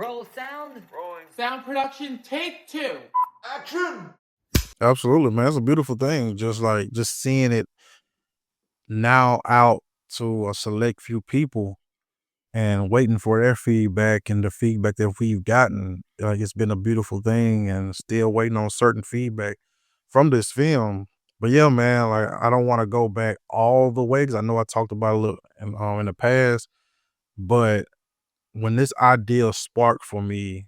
Roll sound. Rolling. Sound production, take 2. Action! Absolutely, man. It's a beautiful thing. Just seeing it now out to a select few people and waiting for their feedback and the feedback that we've gotten. Like it's been a beautiful thing and still waiting on certain feedback from this film. But yeah, man, like I don't want to go back all the way because I know I talked about it a little in the past, but when this idea sparked for me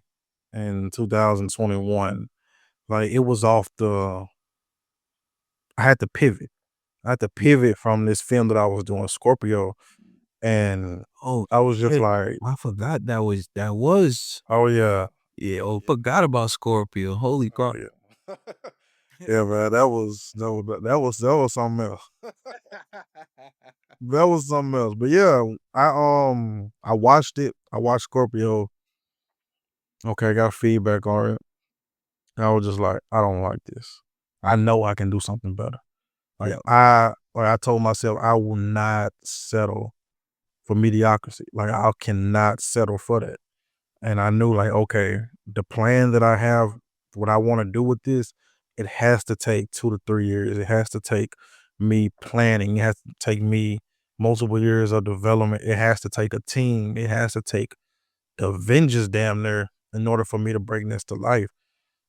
in 2021, like it was off the I had to pivot. I had to pivot from this film that I was doing, Scorpio, and Oh, I was just shit. like, I forgot that was oh yeah, forgot about Scorpio. Holy oh crap. yeah, yeah, man, that was something else. That was something else. But yeah, I watched it. I watched Scorpio. Okay, I got feedback on it. And I was just like, I don't like this. I know I can do something better. I told myself I will not settle for mediocrity. Like I cannot settle for that. And I knew like, okay, the plan that I have, what I want to do with this, it has to take 2 to 3 years. It has to take me planning. It has to take me multiple years of development. It has to take a team. It has to take the Avengers damn near in order for me to bring this to life.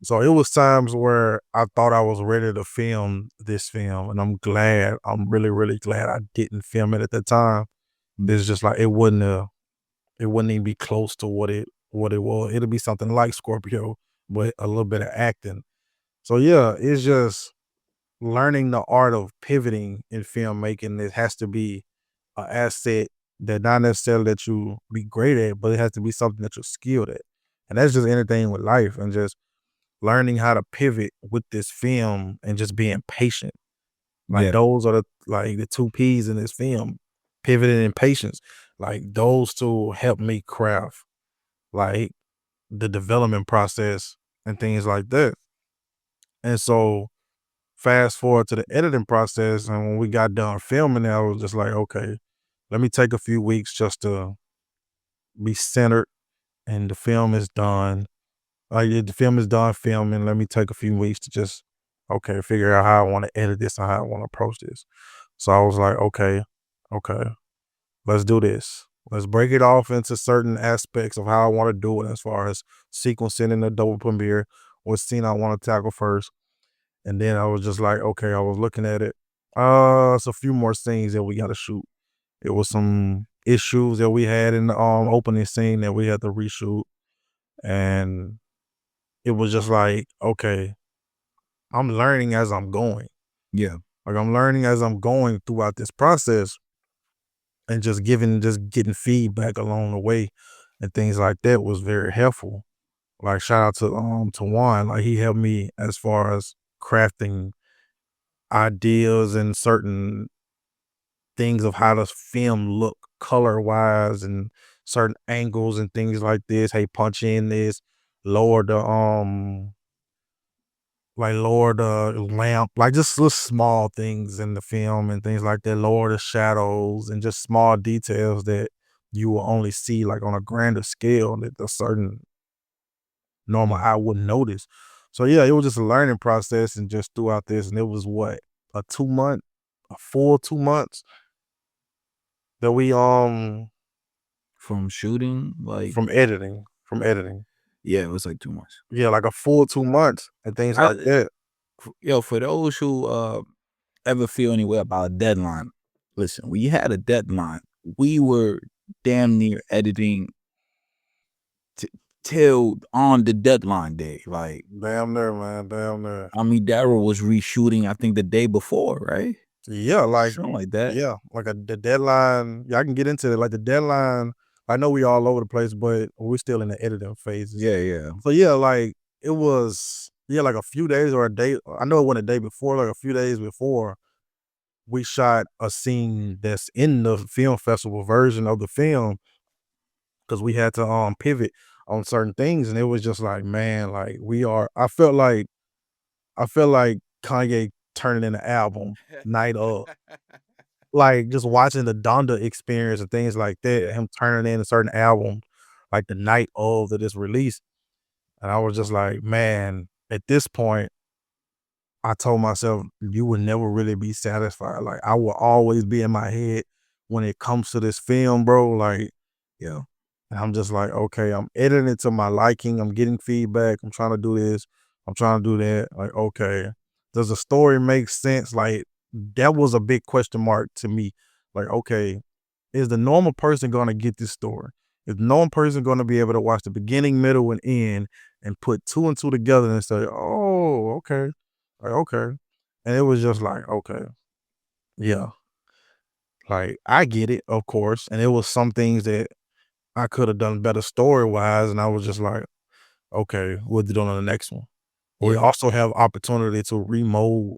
So it was times where I thought I was ready to film this film, and I'm really, really glad I didn't film it at the time. It's just like it wouldn't even be close to what it was. It'll be something like Scorpio, but a little bit of acting. So yeah, it's just learning the art of pivoting in filmmaking. It has to be an asset that not necessarily that you be great at, but it has to be something that you're skilled at. And that's just anything with life and just learning how to pivot with this film and just being patient. Like Yeah. those are the two P's in this film, pivoting and patience. Like those two help me craft like the development process and things like that. And so fast forward to the editing process, and when we got done filming it, I was just like, okay, let me take a few weeks just to be centered and the film is done. Like the film is done filming, let me take a few weeks to just figure out how I want to edit this and how I want to approach this. So I was like, okay, let's do this. Let's break it off into certain aspects of how I want to do it as far as sequencing in the double premiere, what scene I want to tackle first. And then I was just like, okay, I was looking at it. It's a few more scenes that we got to shoot. It was some issues that we had in the opening scene that we had to reshoot. And it was just like, okay, I'm learning as I'm going. Yeah. Like I'm learning as I'm going throughout this process and just getting feedback along the way and things like that was very helpful. Like shout out to Juan. Like he helped me as far as crafting ideas and certain things of how the film look color wise and certain angles and things like this. Hey, punch in this, lower the lower the lamp, like just little small things in the film and things like that, lower the shadows and just small details that you will only see like on a grander scale that a certain normal eye wouldn't notice. So yeah, it was just a learning process and just throughout this, and it was what, a full 2 months that we From shooting, like from editing. yeah, it was like 2 months. Yeah, like a full 2 months and things like that. For those who ever feel any way about a deadline, listen, we had a deadline. We were damn near editing till on the deadline day. Like Damn near, man. Damn near. I mean, Darrell was reshooting, I think the day before, right? Yeah, like Something like that. yeah, like the deadline. Yeah, I can get into it. Like the deadline, I know we all over the place, but we're still in the editing phases. Yeah. So yeah, like it was like a few days or a day. I know it wasn't a day before, like a few days before, we shot a scene that's in the film festival version of the film because we had to pivot on certain things, and it was just like, man, like I felt like Kanye turning in an album night of. Like just watching the Donda experience and things like that, him turning in a certain album like the night of this release. And I was just like, man, at this point, I told myself, you will never really be satisfied. Like I will always be in my head when it comes to this film, bro. Like, yeah. And I'm just like, okay, I'm editing it to my liking. I'm getting feedback. I'm trying to do this. I'm trying to do that. Like, okay, does the story make sense? Like, that was a big question mark to me. Like, okay, is the normal person going to get this story? Is the normal person going to be able to watch the beginning, middle, and end and put two and two together and say, oh, okay. Like, okay. And it was just like, okay, yeah. Like, I get it, of course. And it was some things that I could have done better story-wise, and I was just like, okay, we'll do it on the next one. We Yeah. also have opportunity to remold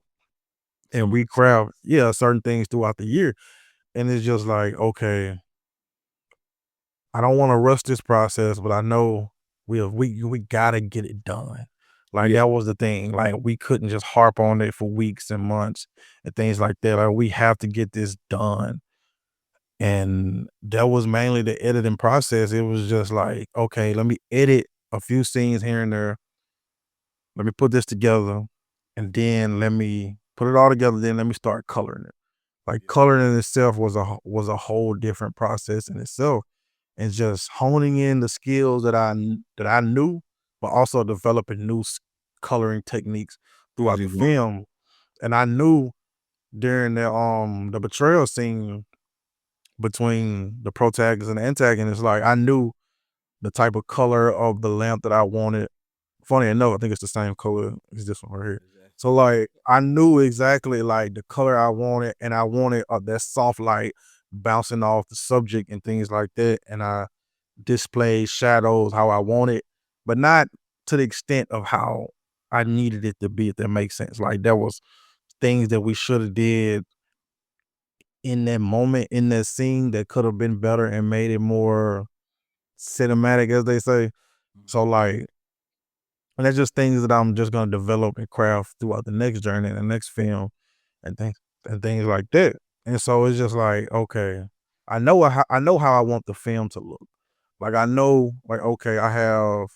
and recraft, certain things throughout the year. And it's just like, okay, I don't wanna rush this process, but I know we gotta get it done. Like, Yeah. that was the thing, like, we couldn't just harp on it for weeks and months and things like that, like, we have to get this done. And that was mainly the editing process. It was just like, okay, let me edit a few scenes here and there. Let me put this together, and then let me put it all together. Then let me start coloring it. Like coloring in itself was a whole different process in itself, and just honing in the skills that I knew, but also developing new coloring techniques As throughout the you go. film. And I knew during the betrayal scene between the protagonist and the antagonist, like I knew the type of color of the lamp that I wanted. Funny enough, I think it's the same color as this one right here. So like I knew exactly like the color I wanted, and I wanted that soft light bouncing off the subject and things like that. And I displayed shadows how I wanted, but not to the extent of how I needed it to be, if that makes sense. Like there was things that we should have did in that moment, in that scene, that could have been better and made it more cinematic, as they say. So like, and that's just things that I'm just gonna develop and craft throughout the next journey and the next film and things like that. And so it's just like, okay, I know how I want the film to look. Like I know, like okay, I have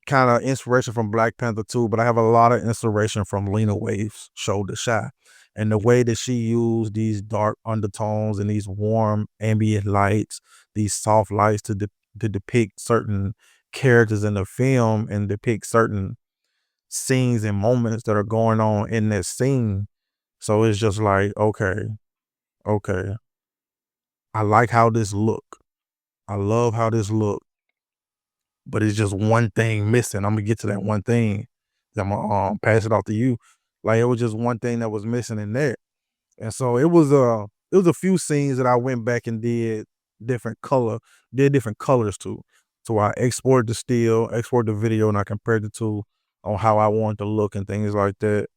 kind of inspiration from Black Panther too, but I have a lot of inspiration from Lena Waithe's Shoulder Shy. And the way that she used these dark undertones and these warm ambient lights, these soft lights to depict certain characters in the film and depict certain scenes and moments that are going on in that scene. So it's just like, okay, I like how this look. I love how this look. But it's just one thing missing. I'm gonna get to that one thing. I'm gonna pass it off to you. Like it was just one thing that was missing in there, and so it was a few scenes that I went back and did different colors to. So I exported the still, exported the video, and I compared the two on how I wanted to look and things like that.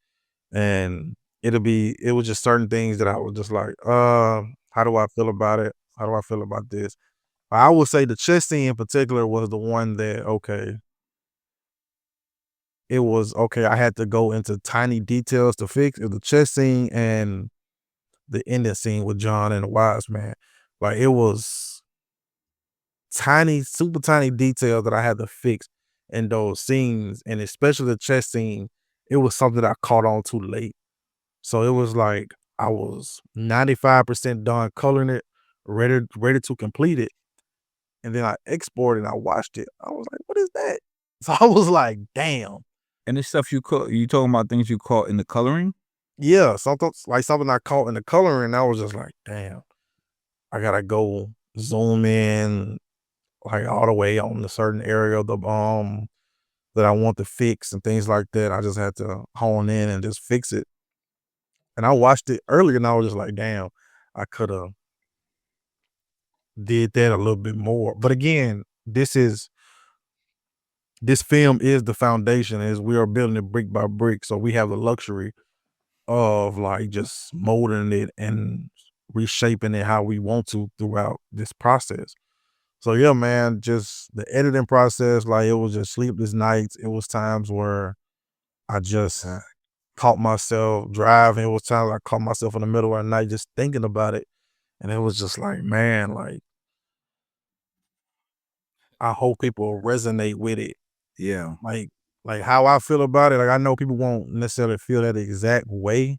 And it was just certain things that I was just like, how do I feel about it? How do I feel about this? I would say the chess scene in particular was the one that, okay, it was okay, I had to go into tiny details to fix. It was the chess scene and the ending scene with John and the Wise Man. Like it was tiny, super tiny details that I had to fix in those scenes. And especially the chess scene, it was something that I caught on too late. So it was like I was 95% done coloring it, ready to complete it. And then I exported and I watched it. I was like, what is that? So I was like, damn. And this stuff you talking about things you caught in the coloring? Yeah, something I caught in the coloring. I was just like, damn, I gotta go zoom in like all the way on the certain area of the that I want to fix and things like that. I just had to hone in and just fix it. And I watched it earlier and I was just like, damn, I could have did that a little bit more. But again, this film is the foundation as we are building it brick by brick. So we have the luxury of like just molding it and reshaping it how we want to throughout this process. So yeah, man, just the editing process, like it was just sleepless nights. It was times where I just caught myself driving. It was times I caught myself in the middle of the night just thinking about it. And it was just like, man, like I hope people resonate with it. Yeah. Like how I feel about it. Like I know people won't necessarily feel that exact way,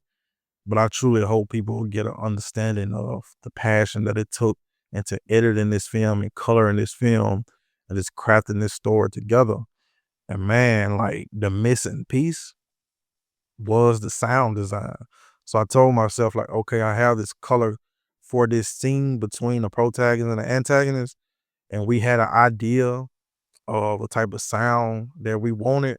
but I truly hope people get an understanding of the passion that it took into editing this film and coloring this film and just crafting this story together. And man, like the missing piece was the sound design. So I told myself, like, okay, I have this color for this scene between the protagonist and the antagonist, and we had an idea of a type of sound that we wanted.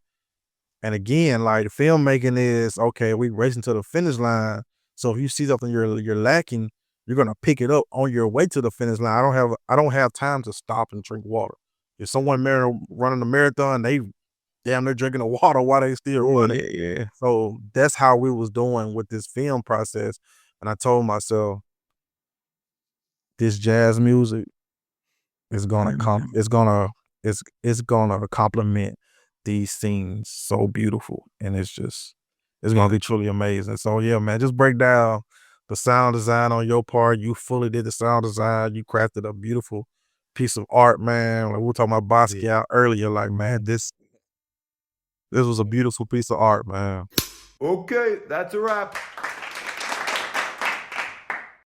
And again, like the filmmaking is okay, we racing to the finish line. So if you see something you're lacking, you're gonna pick it up on your way to the finish line. I don't have time to stop and drink water. If someone running a marathon, they damn they're drinking the water while they still running. Yeah. So that's how we was doing with this film process. And I told myself, this jazz music is gonna it's gonna complement these scenes so beautiful. And it's gonna be truly amazing. So yeah, man, just break down the sound design on your part. You fully did the sound design. You crafted a beautiful piece of art, man. Like we were talking about Basquiat earlier. Like, man, this was a beautiful piece of art, man. Okay, that's a wrap.